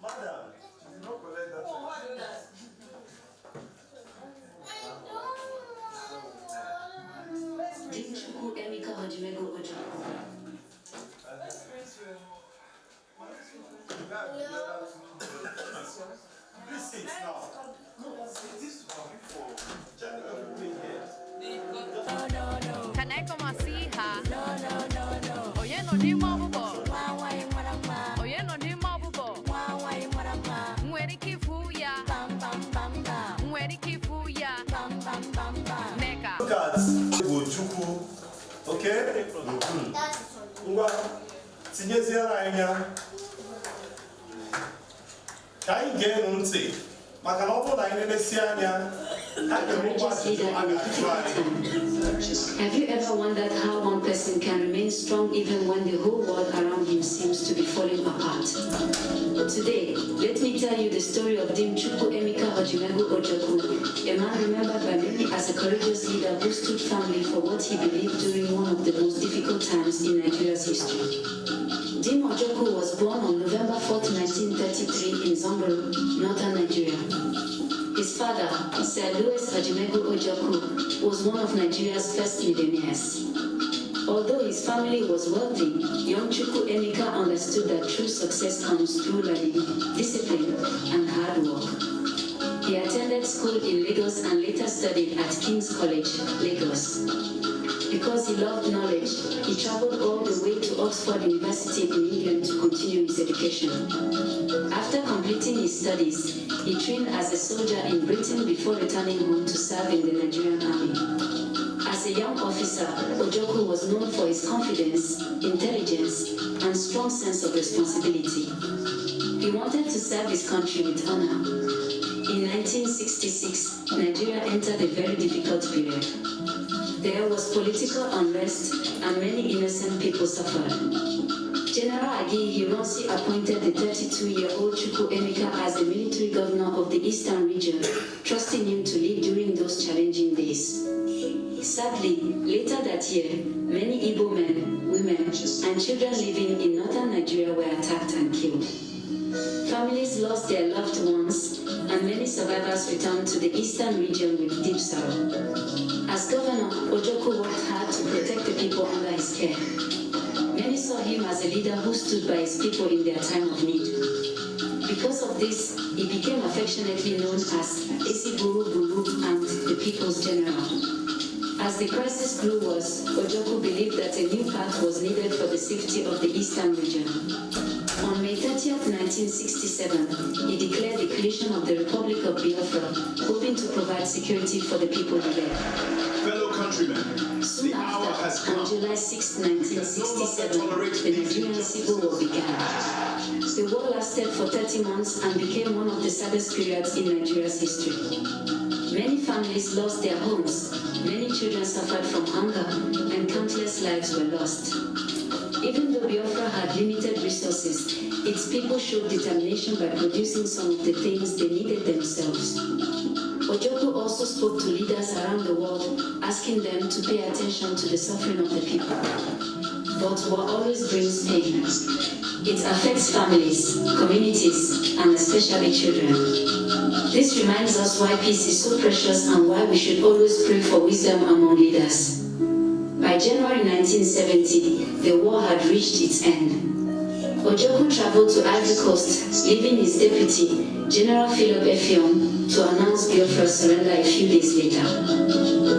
Madam, you did not collect that. Dimchuku Emeka Hajimego Ojoko. Please sit now. No, this is for everybody here. Can I come and see her? No. Oh, yeah, no, do mobile. Oh, yeah, no, do mobile. Where the kifuya? Where the kifuya? Meka. Look at Ojuku. Okay? Ngwa. Tinyezia anya. Can you get on say? Have you ever wondered how one person can remain strong even when the whole world around him seems to be falling apart? Today, let me tell you the story of Dimchuku Emeka Hajimego Ojoko, a man remembered by many as a courageous leader who stood firmly for what he believed during one of the most difficult times in Nigeria's history. Dim Ojoko was born on November 4, 1933 in Zongoro, northern Nigeria. His father, Sir Louis Hajimego Ojoko, was one of Nigeria's first millionaires. Although his family was wealthy, young Chuku Emeka understood that true success comes through learning, discipline, and hard work. He attended school in Lagos and later studied at King's College, Lagos. Because he loved knowledge, he traveled all the way to Oxford University in England to continue his education. After completing his studies, he trained as a soldier in Britain before returning home to serve in the Nigerian army. As a young officer, Ojoko was known for his confidence, intelligence, and strong sense of responsibility. He wanted to serve his country with honor. In 1966, Nigeria entered a very difficult period. There was political unrest and many innocent people suffered. General Agi Hironsi appointed the 32-year-old Chuku Emeka as the military governor of the Eastern region, trusting him to lead during those challenging days. Sadly, later that year, many Igbo men, women, and children living in northern Nigeria were attacked and killed. Families lost their loved ones, and many survivors returned to the Eastern region with deep sorrow. As governor, Ojoko worked hard to protect the people under his care. Many saw him as a leader who stood by his people in their time of need. Because of this, he became affectionately known as Esi Buru Buru and the People's General. As the crisis grew worse, Ojoko believed that a new path was needed for the safety of the Eastern region. On May 30, 1967, he declared the creation of the Republic of Biafra, hoping to provide security for the people there. Fellow countrymen, soon after, on July 6, 1967, the Nigerian Civil War began. The war lasted for 30 months and became one of the saddest periods in Nigeria's history. Many families lost their homes, many children suffered from hunger, and countless lives were lost. Even though Biafra had limited resources, its people showed determination by producing some of the things they needed themselves. Ojoko also spoke to leaders around the world, asking them to pay attention to the suffering of the people. But war always brings pain. It affects families, communities, and especially children. This reminds us why peace is so precious and why we should always pray for wisdom among leaders. By January 1970, the war had reached its end. Ojoko traveled to Ivory Coast, leaving his deputy, General Philip Effiong, to announce Biafra's surrender a few days later.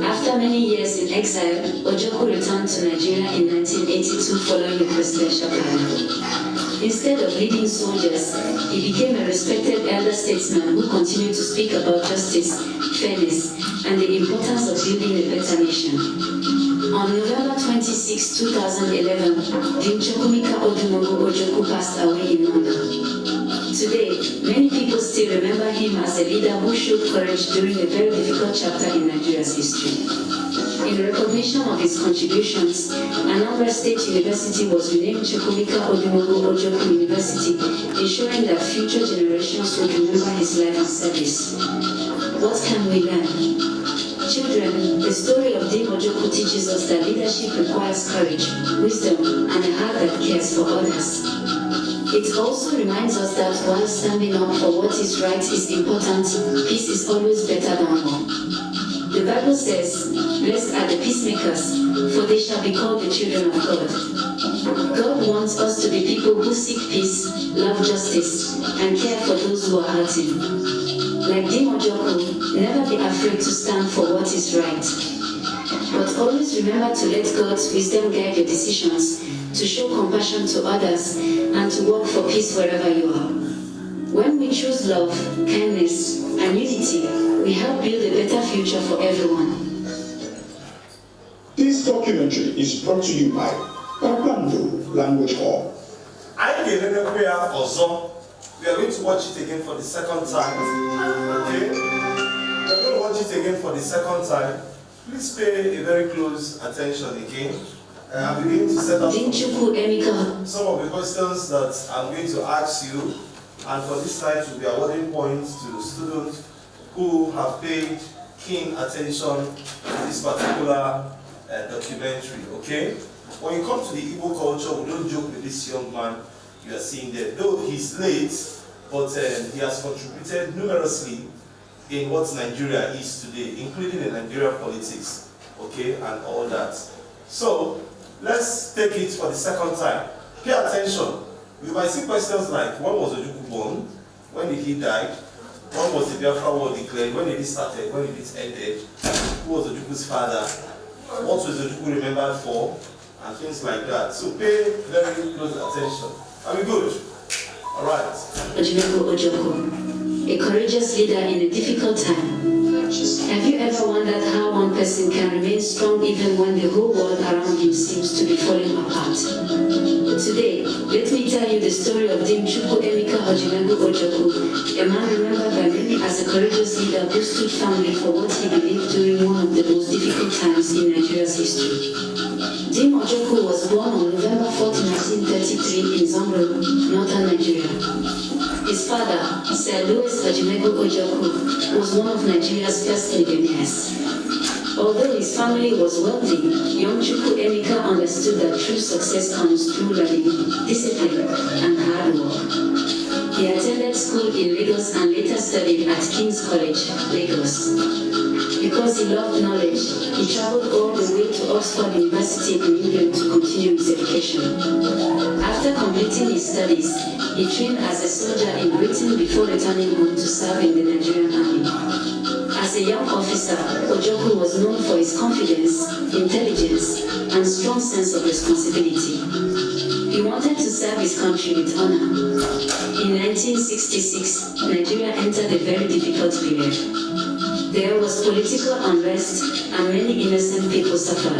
After many years in exile, Ojoko returned to Nigeria in 1982 following the presidential pardon. Instead of leading soldiers, he became a respected elder statesman who continued to speak about justice, fairness, and the importance of building a better nation. On November 26, 2011, Dimchuku Emeka Ojoko passed away in London. Today, many people still remember him as a leader who showed courage during a very difficult chapter in Nigeria's history. In recognition of his contributions, Anambra State University was renamed Chukwuemeka Ojoko University, ensuring that future generations would remember his life and service. What can we learn? Children, the story of Dim Ojoko teaches us that leadership requires courage, wisdom, and a heart that cares for others. It also reminds us that while standing up for what is right is important, peace is always better than war. The Bible says, "Blessed are the peacemakers, for they shall be called the children of God." God wants us to be people who seek peace, love justice, and care for those who are hurting. Like Dim Ojoko, never be afraid to stand for what is right. But always remember to let God's wisdom guide your decisions, to show compassion to others, and to work for peace wherever you are. When we choose love, kindness, and unity, we help build a better future for everyone. This documentary is brought to you by Papando Language Hall. We are going to watch it again for the second time. Okay? We are going to watch it again for the second time. Please pay a very close attention again. I'm beginning to set up some of the questions that I'm going to ask you. And for this night, we'll be awarding points to students who have paid keen attention to this particular documentary. Okay? When you come to the Igbo culture, we don't joke with this young man you are seeing there. Though he's late, but he has contributed numerously in what Nigeria is today, including in Nigerian politics, okay, and all that. So, let's take it for the second time. Pay attention. You might see questions like, when was Ojukwu born? When did he die? When was the Biafra War declared? When did it start? When did it end? Who was Ojukwu's father? What was Ojukwu remembered for? And things like that. So pay very close attention. Are we good? All right. Ojimego Ojoko, a courageous leader in a difficult time. Have you ever wondered how one person can remain strong even when the whole world around him seems to be falling apart? Today, let me tell you the story of Dim Chukwu Emeka Ojimego Ojoko, a man remembered by many as a courageous leader who stood firmly for what he believed during one of the most difficult times in Nigeria's history. Dim Ojoko was born on November 4, 1933 in Zambro, northern Nigeria. His father, Sir Louis Ojimego Ojoko, was one of Nigeria's first millionaires. Although his family was wealthy, young Chukwu Emeka understood that true success comes through learning, discipline, and hard work. He attended school in Lagos and later studied at King's College, Lagos. Because he loved knowledge, he traveled all the way to Oxford University in England to continue his education. After completing his studies, he trained as a soldier in Britain before returning home to serve in the Nigerian army. As a young officer, Ojoko was known for his confidence, intelligence, and strong sense of responsibility. He wanted to serve his country with honor. In 1966, Nigeria entered a very difficult period. There was political unrest and many innocent people suffered.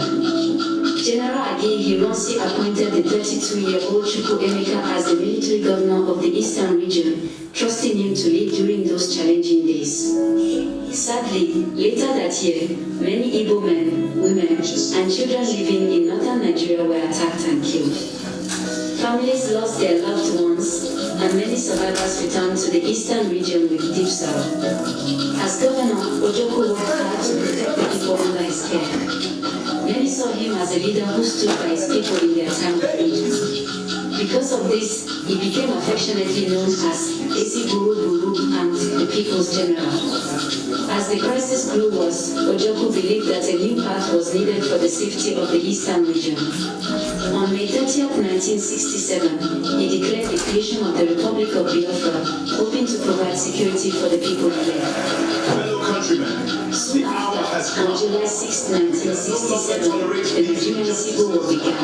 General Agi Hironsi appointed the 32-year-old Chukwu Emeka as the military governor of the Eastern region, trusting him to lead during those challenging days. Sadly, later that year, many Igbo men, women, and children living in northern Nigeria were attacked and killed. Families lost their loved ones, and many survivors returned to the eastern region with deep sorrow. As governor, Ojoko worked hard to protect the people under his care. Many saw him as a leader who stood by his people in their time of need. Because of this, he became affectionately known as Esi Buru Buru and the People's General. As the crisis grew worse, Ojoko believed that a new path was needed for the safety of the eastern region. On May 30, 1967, he declared the creation of the Republic of Biafra, hoping to provide security for the people there. Fellow countrymen, Soon after, on July 6, 1967, the Nigerian Civil War began.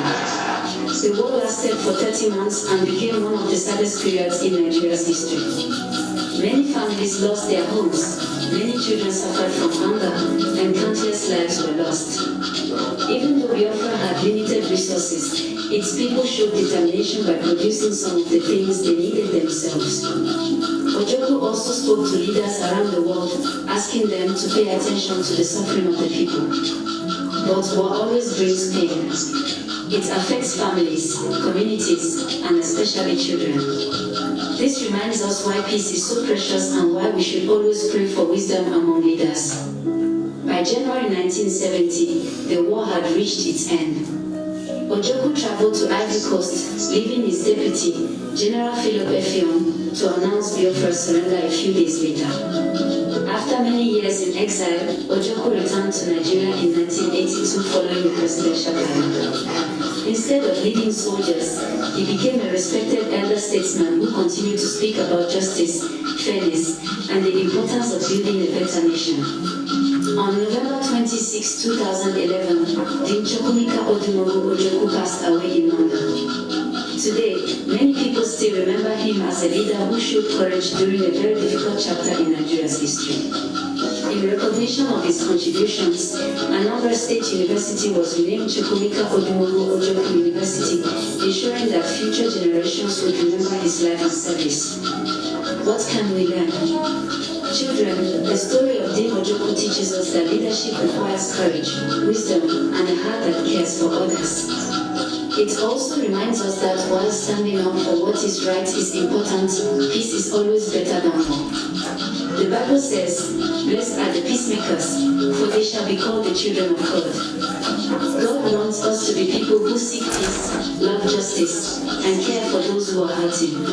The war lasted for 30 months and became one of the saddest periods in Nigeria's history. Many families lost their homes, many children suffered from hunger, and countless lives were lost. Even though Biafra had limited resources, its people showed determination by producing some of the things they needed themselves. Ojoko also spoke to leaders around the world, asking them to pay attention to the suffering of the people. But war always brings pain. It affects families, communities, and especially children. This reminds us why peace is so precious and why we should always pray for wisdom among leaders. By January 1970, the war had reached its end. Ojukwu traveled to Ivory Coast, leaving his deputy, General Philip Effiong, to announce Biafra's surrender a few days later. After many years in exile, Ojukwu returned to Nigeria in 1982 following a presidential career. Instead of leading soldiers, he became a respected elder statesman who continued to speak about justice, fairness, and the importance of building a better nation. On November 26, 2011, Dean Chukwuemeka Odumegwu Ojukwu passed away in London. Today, many people still remember him as a leader who showed courage during a very difficult chapter in Nigeria's history. In recognition of his contributions, Anambra State University was renamed Chukwuemeka Odumegwu Ojukwu University, ensuring that future generations would remember his life and service. What can we learn? Children, the story of Dean Ojukwu teaches us that leadership requires courage, wisdom, and a heart that cares for others. It also reminds us that while standing up for what is right is important, peace is always better than war. The Bible says, "Blessed are the peacemakers, for they shall be called the children of God." God wants us to be people who seek peace, love justice, and care for those who are hurting.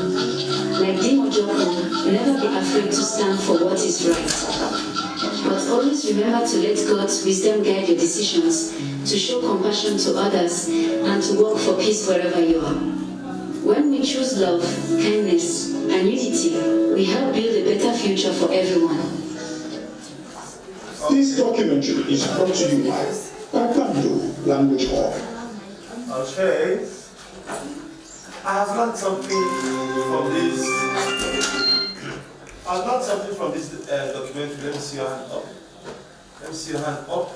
Like Dean Ojukwu, never be afraid to stand for what is right. But always remember to let God's wisdom guide your decisions, to show compassion to others, and to work for peace wherever you are. When we choose love, kindness, and unity, we help build a better future for everyone. This documentary is brought to you by Papando Language Hall. Okay. I have learned something from this. I've learned something from this documentary. Let me see your hand up. Let me see your hand up.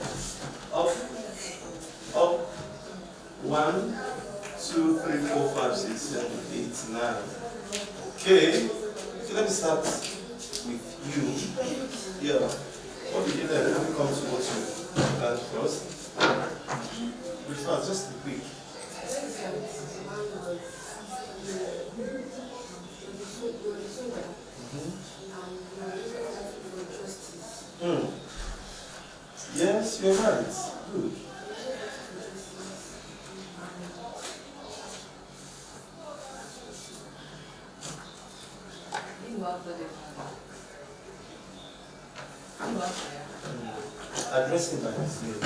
Up. Up. 1, 2, 3, 4, 5, 6, 7, 8, 9. Okay. So let me start with you. Yeah. What did you learn? Let me come to what you learned first. Before, just be quick. Yes, you're right. Good. Addressing by his name.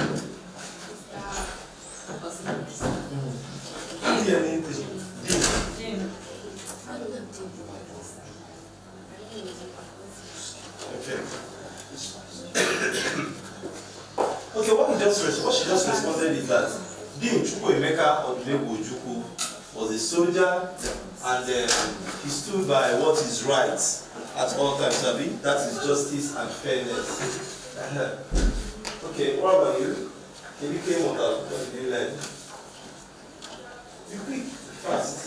Okay. Okay, what she just responded is that Dean Chukwuemeka Odumegwu Ojukwu was a soldier and he stood by what is right at all times. That is justice and fairness. Okay, what about you? Can you came on that? What did you learn? You quick, fast.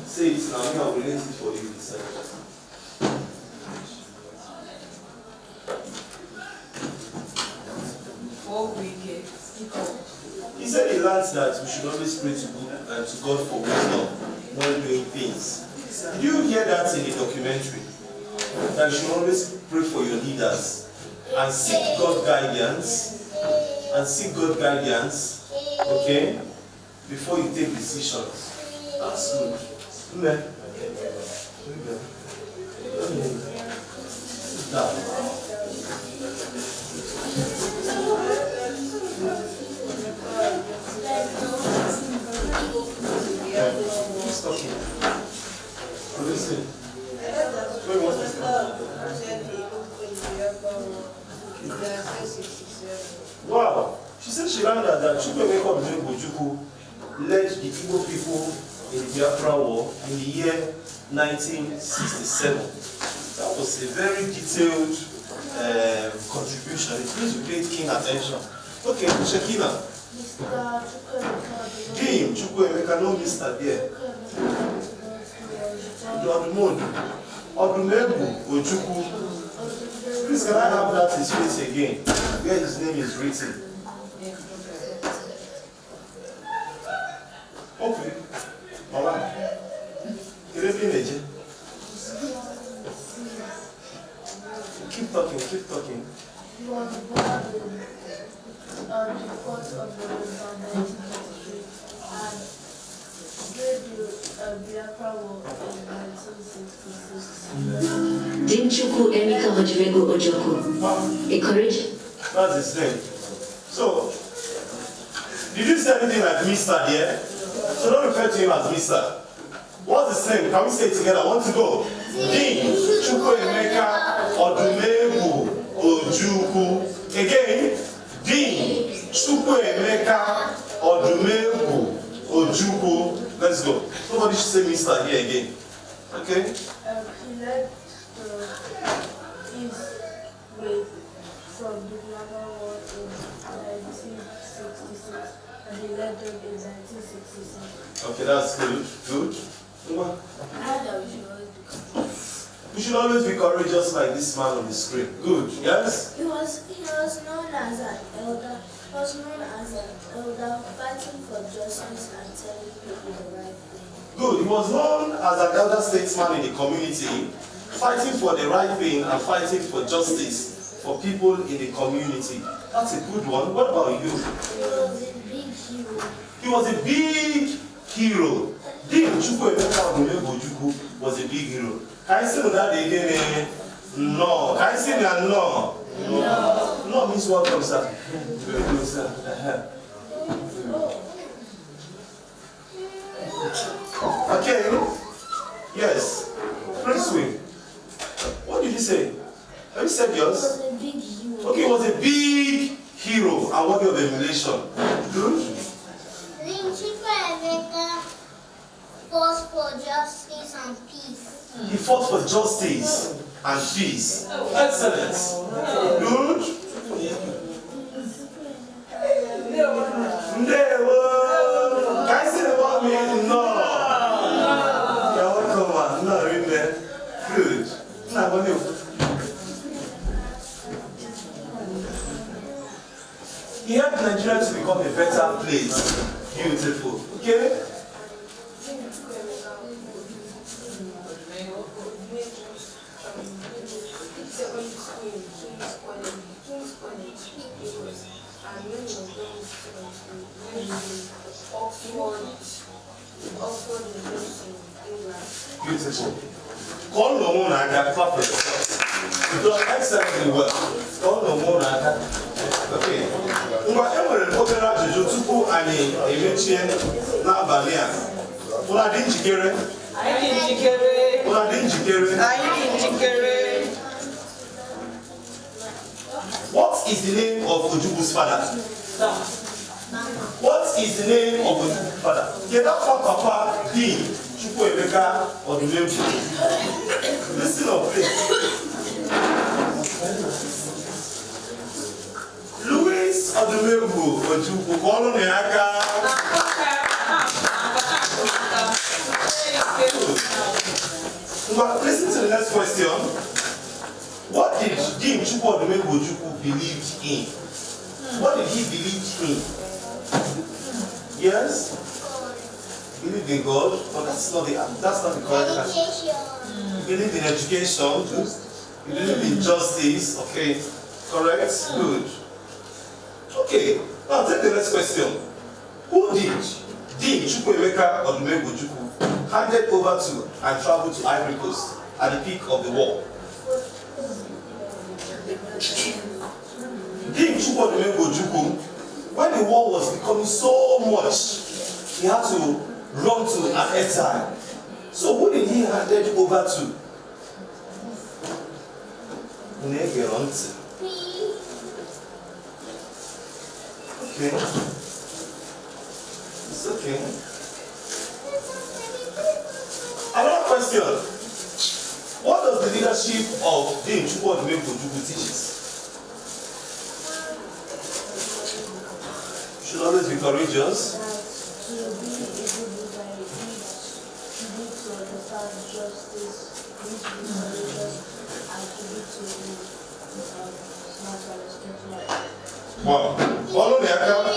Say it now, I will relate it for you this time. He said he learned that we should always pray to God for wisdom when doing things. Did you hear that in the documentary? That you should always pray for your leaders and seek God guidance. Okay? Before you take decisions. That's good. Sit down. Who's talking? Listen. Where was this? Wow. She said she learned that Chukwuemeka Odumegwu Ojukwu led the Igbo people in the Biafra War in the year 1967. That was a very detailed contribution. It please we paid keen attention. Okay, Shekina. Dean Chukwuemeka, no Mr. there. Odumegwu Ojukwu. Please, can I have that his face again? Where his name is written. Okay. Mama. Can you be talking, keep talking. He was born on the 4th of November 1933 and led the Biafra War in 1966. Dean Chukwu Emeka Hojimegu Ojoko, a courage. That's his name. So, did you say anything like Mr. there? So don't refer to him as Mr. What's his name? Can we say it together? I want to go. Dean Chukwu Emeka Hojimegu Ojukwu. Again, Dean Chukwu Emeka Hojimegu Ojukwu. Let's go. Somebody should say Mr. here again. Okay? He led the East with from the Biafra War in 1966 and he led them in 1966. Okay, that's good. Good. We should always be courageous like this man on the screen. Good. Yes? He was known as an elder. Fighting for justice and telling people the right thing. Good. He was known as an elder statesman in the community, fighting for the right thing and fighting for justice for people in the community. That's a good one. What about you? He was a big hero. He was a big hero. Dean Chukwu Emeka Hojimegu Ojukwu was a big hero. Can I say that again? No. Can I say that? No. No. No means welcome, sir. Very good, sir. Okay. Yes. Prince Wing. What did you say? Have you said He yours? was a big hero. Okay, he was a big hero and worthy of emulation. Good. Dean Chukwu Emeka fought for justice and peace. He fought for justice and peace. Excellent. Good. Ndewo. Can I say the word mean no? You're welcome, man. No, really. Good. Now, what do you? He helped Nigeria to become a better place. Beautiful. Okay? Beautiful. Call no more and I clap for yourself. You done excellently well. Call no more and I. Okay. Ngwa enwere obere ajụjụ tupu anyị emechie n'abalị a. Unu adị njikere? Anyị dị njikere. Unu adị njikere? Anyị dị njikere. What is the name of Ojukwu's father? What is the name of Ojukwu's father? Kedu afọ papa Dean Chukwu Emeka Hojimegu? Listen up, please. Louis Hojimegu Ojukwu, call on aka. Listen to the next question. What did Dean Chukwu Hojimegu Ojukwu believe in? What did he believe in? Yes? He believed in God, but that's not the correct answer. Education. He believed in education. He believed in justice. Okay, correct? Good. Okay, now take the next question. Who did Dean Chukwu Emeka Hojimegu Ojukwu handed over to and traveled to Ivory Coast at the peak of the war? Dean Chukwu Hojimegu Ojukwu, when the war was becoming so much, he had to run to an exile. So who did he hand it over to? Okay. It's okay. Another question. What does the leadership of Dean Chukwu Hojimegu Ojukwu teach us? Should always be courageous. To be a good leader, you need to understand justice, you need to be courageous, and you need to be smart and respectful. Wow. Follow the account.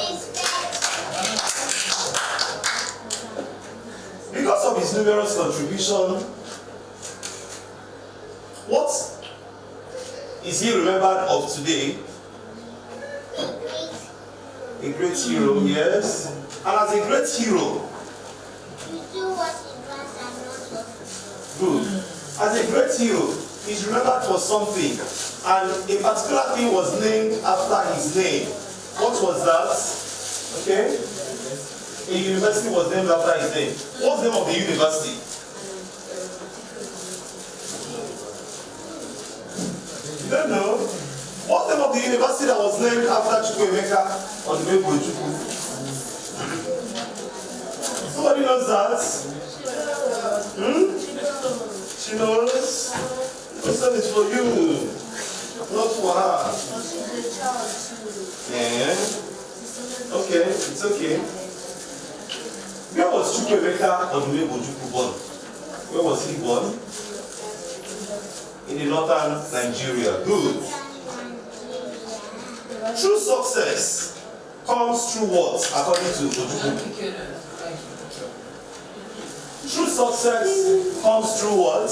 Because of his numerous contributions, what is he remembered of today? A great hero, yes. And as a great hero, good. As a great hero, he's remembered for something, and a particular thing was named after his name. What was that? Okay? A university was named after his name. What's the name of the university? You don't know? What's the name of the university that was named after Chukwuemeka Odumegwu Ojukwu? Somebody knows that? She knows. This one is for you, not for her. Yeah. Okay, it's okay. Where was Chukwuemeka Odumegwu Ojukwu born? Where was he born? In the northern Nigeria. Good. True success comes through what, according to Ojukwu? True success comes through what?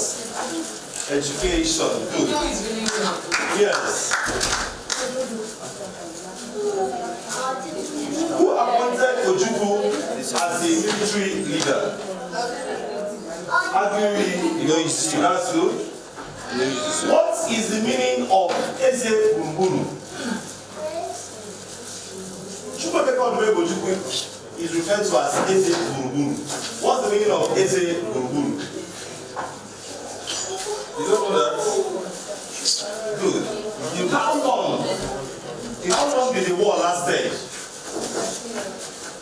Education. Good. Yes. Who appointed Ojukwu as the military leader? That's good. What is the meaning of Eze Gburugburu? Chukwuemeka Odumegwu Ojukwu is referred to as Eze Gburugburu. What's the meaning of Eze Gburugburu? You don't know that? Good. How long did the war last?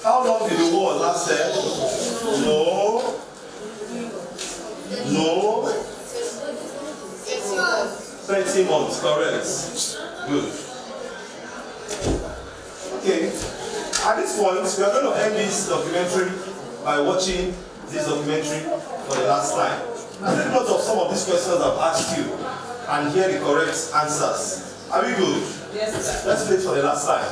How long did the war last? No. 30 months, correct. Good. Okay. At this point, we are going to end this documentary by watching this documentary for the last time. Take note of some of these questions I've asked you and hear the correct answers. Are we good? Yes, sir. Let's play it for the last time.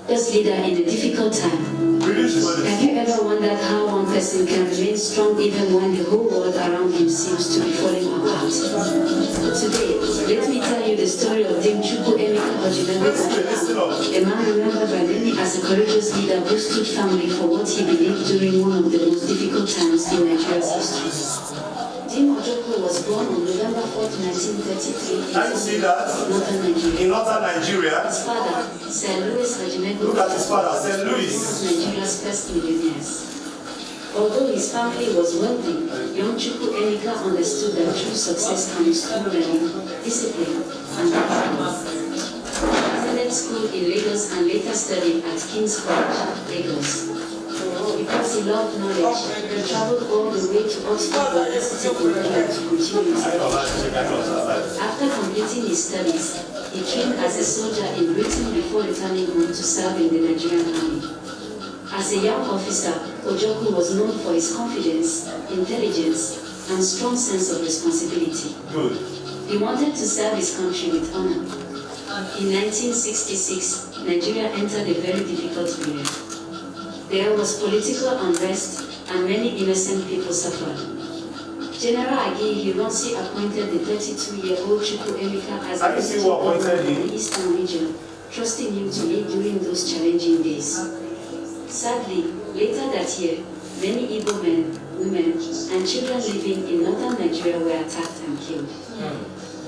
Best leader in a difficult time. Have you ever wondered how one person can remain strong even when the whole world around him seems to be falling apart? Today, let me tell you the story of Dame Chukwuemeka Odumegwu, a man remembered by many as a courageous leader who stood firmly for what he believed during one of the most difficult times in Nigeria's history. Dame Ojukwu was born on November 4, 1933 Can you see that? Northern Nigeria. In northern Nigeria, His father, Sir Louis Regimento, look at his father, St. Louis. Nigeria's first millionaires. Although his family was wealthy, young Chukwuemeka understood that true success comes through learning, discipline, and performance. He attended school in Lagos and later studied at King's College, Lagos. Because he loved knowledge, he traveled all the way to Oxford University in England to continue his studies. After completing his studies, he trained as a soldier in Britain before returning home to serve in the Nigerian army. As a young officer, Ojukwu was known for his confidence, intelligence, and strong sense of responsibility. Good. He wanted to serve his country with honor. In 1966, Nigeria entered a very difficult period. There was political unrest and many innocent people suffered. General Agi Hironsi appointed the 32-year-old Chukwuemeka as the executive governor of the Eastern region, trusting him to lead during those challenging days. Sadly, later that year, many Igbo men, women, and children living in northern Nigeria were attacked and killed.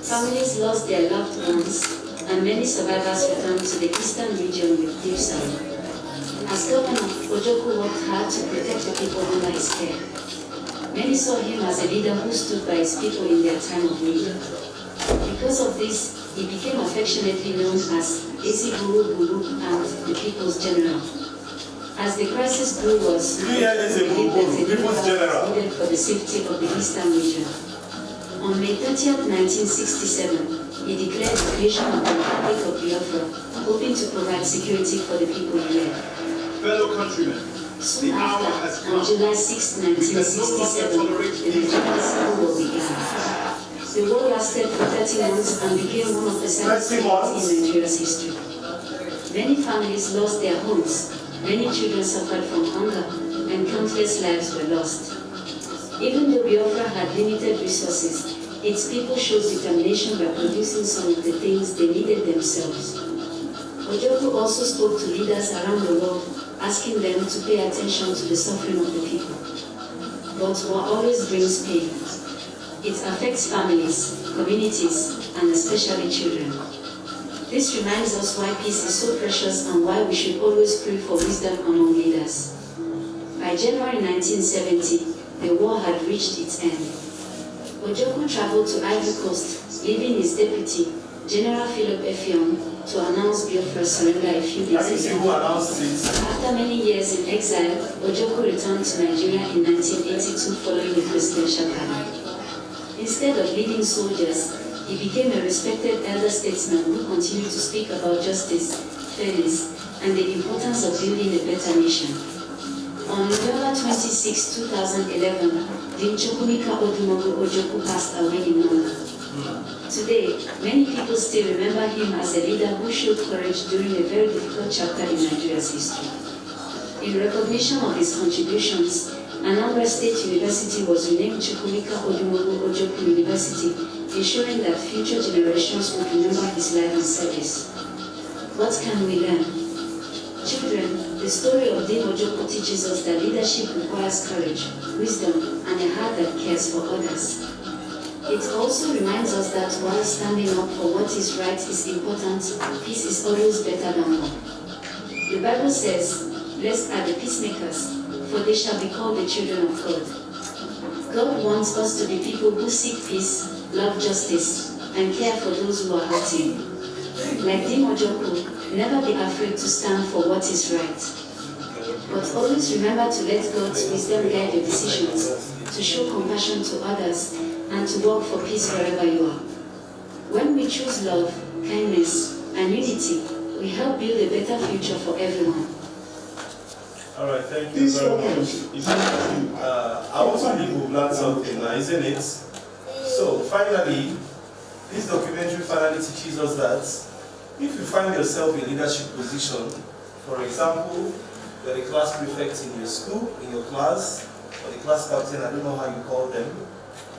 Families lost their loved ones, and many survivors returned to the Eastern region with deep sorrow. As governor, Ojukwu worked hard to protect the people under his care. Many saw him as a leader who stood by his people in their time of need. Because of this, he became affectionately known as Ezi Guru Guru and the People's General. As the crisis grew worse, he believed that a new was needed for the safety of the Eastern region. On May 30, 1967, he declared the creation of the Republic of Biafra, hoping to provide security for the people he led. Fellow countrymen, Soon after, on July 6, 1967, the Nigerian Civil War began. The war lasted for 30 months and became one of the saddest periods in Nigeria's history. Many families lost their homes, many children suffered from hunger, and countless lives were lost. Even though Biafra had limited resources, its people showed determination by producing some of the things they needed themselves. Ojukwu also spoke to leaders around the world, asking them to pay attention to the suffering of the people. But war always brings pain. It affects families, communities, and especially children. This reminds us why peace is so precious and why we should always pray for wisdom among leaders. By January 1970, the war had reached its end. Ojukwu traveled to Ivory Coast, leaving his deputy, General Philip Effiong, to announce Biafra's surrender a few days ago. After many years in exile, Ojukwu returned to Nigeria in 1982 following the presidential pardon. Instead of leading soldiers, he became a respected elder statesman who continued to speak about justice, fairness, and the importance of building a better nation. On November 26, 2011, Dean Chukwuemeka Odumogu Ojukwu passed away in London. Today, many people still remember him as a leader who showed courage during a very difficult chapter in Nigeria's history. In recognition of his contributions, Anambra State University was renamed Chukwuemeka Odumogu Ojukwu University, ensuring that future generations would remember his life and service. What can we learn? Children, the story of Dean Ojukwu teaches us that leadership requires courage, wisdom, and a heart that cares for others. It also reminds us that while standing up for what is right is important, peace is always better than war. The Bible says, "Blessed are the peacemakers, for they shall be called the children of God." God wants us to be people who seek peace, love justice, and care for those who are hurting. Like Dean Ojukwu, never be afraid to stand for what is right. But always remember to let God's wisdom guide your decisions, to show compassion to others, and to work for peace wherever you are. When we choose love, kindness, and unity, we help build a better future for everyone. All right, thank you very much. I also believe we've learned something now, isn't it? So, finally, this documentary finally teaches us that if you find yourself in a leadership position, for example, you're the class prefect in your school, in your class, or the class captain, I don't know how you call them,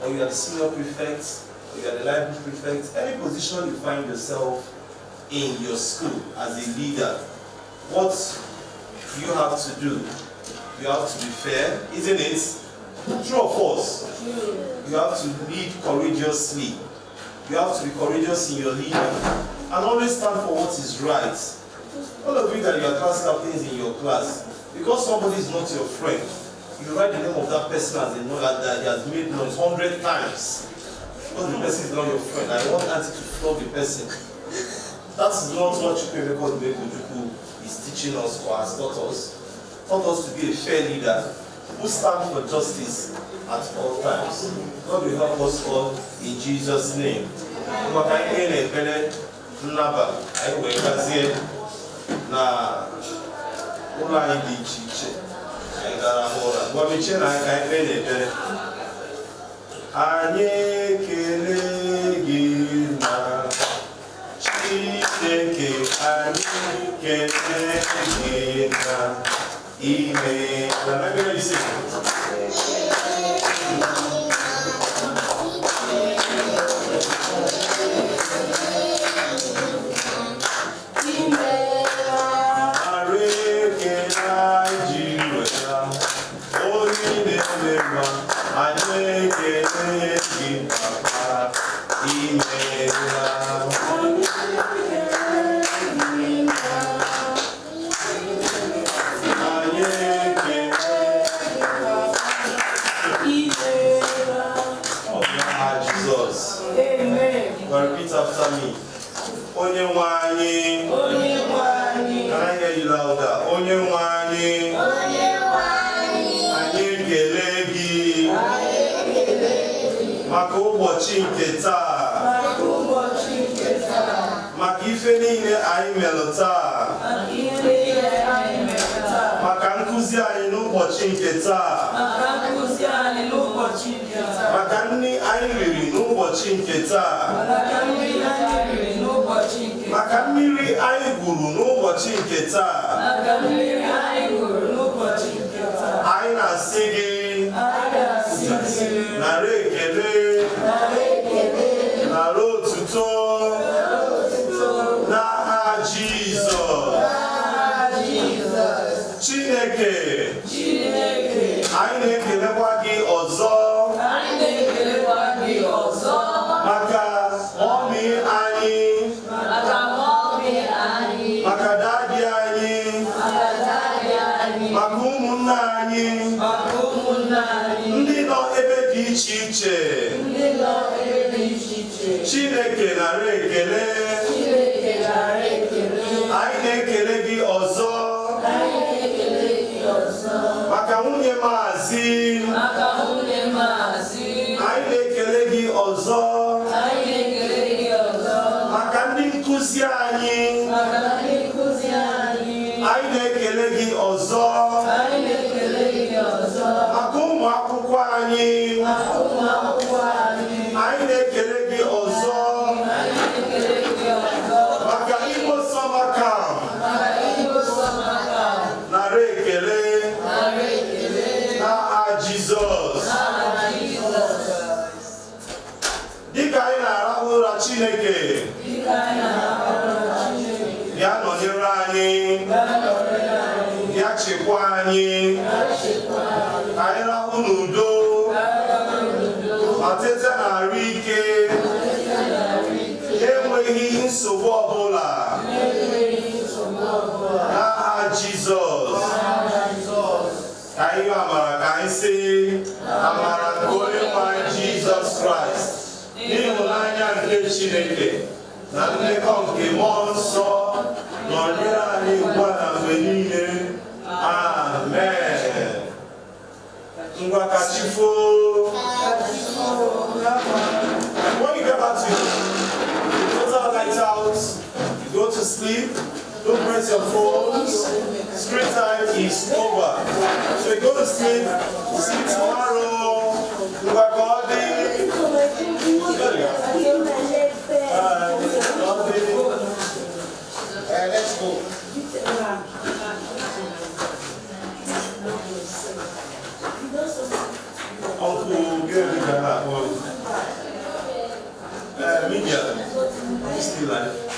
or you are the senior prefect, or you are the library prefect, any position you find yourself in your school as a leader, what you have to do, you have to be fair, isn't it? True of course. You have to lead courageously. You have to be courageous in your leading and always stand for what is right. All of you that you are class captains in your class, because somebody is not your friend, you write the name of that person as a note that he has made noise 100 times. Because the person is not your friend. I want Auntie to flog the person. That is not what Chukwuemeka Ojukwu is teaching us or has taught us. Taught us to be a fair leader who stands for justice at all times. God will help us all in Jesus' name. Anyị ekele gị na Chineke, anyị ekele gị na imeela. Let me sing. Repeat after me. Onyenwanyị. Onyenwanyị. Can I hear you louder? Onyenwanyị. Onyenwanyị. Anyị ekele gị. Anyị ekele gị. Maka ụbọchị nke taa. Maka ụbọchị nke taa. Maka ife niile anyị melụ taa. Maka ife niile anyị melụ taa. Maka nkụzi anyị n'ụbọchị nke taa. Maka nkụzi anyị n'ụbọchị nke taa. Maka nri anyị riri n'ụbọchị nke taa. Maka mmiri anyị gwuru n'ụbọchị nke taa. Anyị na-asị gị nara ekele nara otuto n'aha Jizọs. Chineke, anyị na-ekelekwa gị ọzọ maka ọmị anyị, maka dadi anyị, maka ụmụnna anyị ndị nọ ebe dị iche iche. Chineke nara ekele. Anyị na-ekele gị ọzọ maka nwunye Maazị. Anyị na-ekele gị ọzọ maka ndị nkụzi anyị. Anyị na-ekele gị ọzọ maka ụmụ akwụkwọ anyị. Anyị na-ekele gị ọzọ maka Igbo Summer Camp. Nara ekele n'aha Jizọs. Dịka anyị na-arahụ ụra, Chineke bịa nọnyere anyị, bịa chekwa anyị, ka anyị rahụ n'udo ma teta n'arụ ike enweghị nsogbu ọbụla n'aha Jizọs. Ka anyị yọọ amara, ka anyị sị amara nke onye nwe anyị Jizọs Kraịst, n'ịhụnanya nke Chineke na mmekọ nke Mmụọ Nsọ nọnyere anyị ugbu a na mgbe niile. Amen. Ngwa ka chi foo. When you get back to your total light out, you go to sleep, don't press your phones. Screen time is over. So you go to sleep, see you tomorrow. Ngwa God. Let's go. Uncle Gary got that one. Media. Still alive.